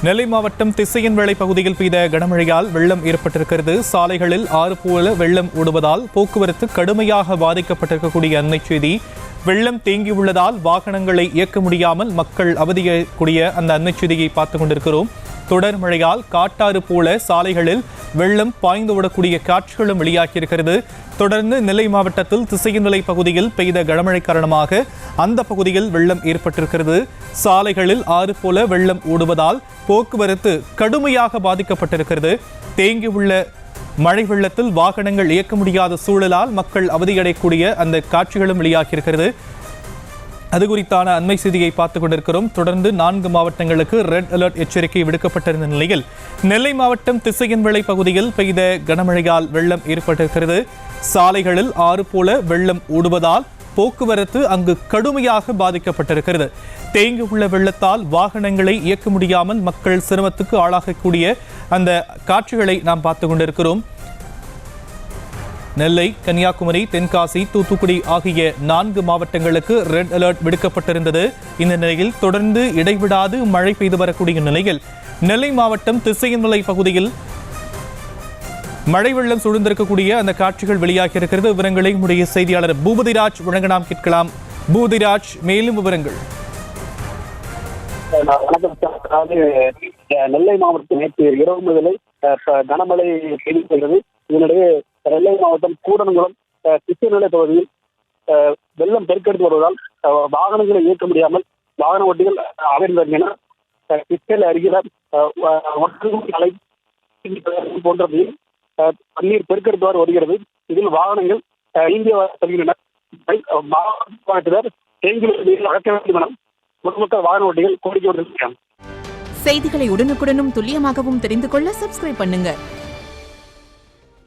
நெல்லை மாவட்டம் திசையன்வேளை பகுதியில் பெய்த கனமழையால் வெள்ளம் ஏற்பட்டிருக்கிறது. சாலைகளில் ஆறு போல வெள்ளம் ஓடுவதால் போக்குவரத்து கடுமையாக பாதிக்கப்பட்டிருக்கக்கூடிய அண்மை செய்தி. வெள்ளம் தேங்கியுள்ளதால் வாகனங்களை இயக்க முடியாமல் மக்கள் அவதியக்கூடிய அந்த அண்மை செய்தியை பார்த்துக் கொண்டிருக்கிறோம். தொடர் மழையால் காட்டாறு போல சாலைகளில் வெள்ளம் பாய்ந்து ஓடக்கூடிய காட்சிகளும் வெளியாகியிருக்கிறது. தொடர்ந்து நெல்லை மாவட்டத்தில் திசையன்வேளை பகுதியில் பெய்த கனமழை காரணமாக அந்த பகுதியில் வெள்ளம் ஏற்பட்டிருக்கிறது. சாலைகளில் ஆறு போல வெள்ளம் ஓடுவதால் போக்குவரத்து கடுமையாக பாதிக்கப்பட்டிருக்கிறது. தேங்கியுள்ள மழை வெள்ளத்தில் வாகனங்கள் இயக்க முடியாத சூழலால் மக்கள் அவதியடையக்கூடிய அந்த காட்சிகளும் வெளியாகியிருக்கிறது. அது குறித்தான அண்மை செய்தியை பார்த்துக் கொண்டிருக்கிறோம். தொடர்ந்து 4 மாவட்டங்களுக்கு ரெட் அலர்ட் எச்சரிக்கை விடுக்கப்பட்டிருந்த நிலையில் நெல்லை மாவட்டம் திசையன்வேளை பகுதியில் பெய்த கனமழையால் வெள்ளம் ஏற்பட்டிருக்கிறது. சாலைகளில் ஆறு போல வெள்ளம் ஓடுவதால் போக்குவரத்து அங்கு கடுமையாக பாதிக்கப்பட்டிருக்கிறது. தேங்கியுள்ள வெள்ளத்தால் வாகனங்களை இயக்க முடியாமல் மக்கள் சிரமத்துக்கு ஆளாகக்கூடிய அந்த காட்சிகளை நாம் பார்த்துக் கொண்டிருக்கிறோம். நெல்லை, கன்னியாகுமரி, தென்காசி, தூத்துக்குடி ஆகிய 4 மாவட்டங்களுக்கு ரெட் அலர்ட் விடுக்கப்பட்டிருந்தது. இந்த நிலையில் தொடர்ந்து இடைவிடாது மழை பெய்து வரக்கூடிய நிலையில் நெல்லை மாவட்டம் திசையன்வேளை பகுதியில் மழை வெள்ளம் சூழ்ந்திருக்கக்கூடிய அந்த காட்சிகள் வெளியாகி இருக்கிறது. விவரங்களை நம்முடைய செய்தியாளர் பூபதிராஜ் வழங்க நாம் கேட்கலாம். பூபதிராஜ், மேலும் விவரங்கள். நெல்லை மாவட்டத்தில் நேற்று இரவு முதலே கனமழை பெய்து வருகிறது. இதனிடையே நெல்லை மாவட்டம் கூடன்குளம் திசையன்வேளை பகுதியில் வெள்ளம் பெருக்கெடுத்து வருவதால் வாகனங்களை இயக்க முடியாமல் வாகன ஓட்டிகள் அமர்ந்தன. திசையில் அருகில அலை போன்றவையில் தண்ணீர் பெருக்கெடுத்தவாறு வருகிறது. இதில் வாகனங்கள் இந்திய செல்கின்றன. மாவட்டத்தினர் தேங்கியுள்ள அகற்ற வேண்டும் என பொதுமக்கள் வாகன ஓட்டிகள் கோரிக்கை விடுத்திருக்கிறார். செய்திகளை உடனுக்குடனும் துல்லியமாகவும் தெரிந்து கொள்ள சப்ஸ்கிரைப் பண்ணுங்க.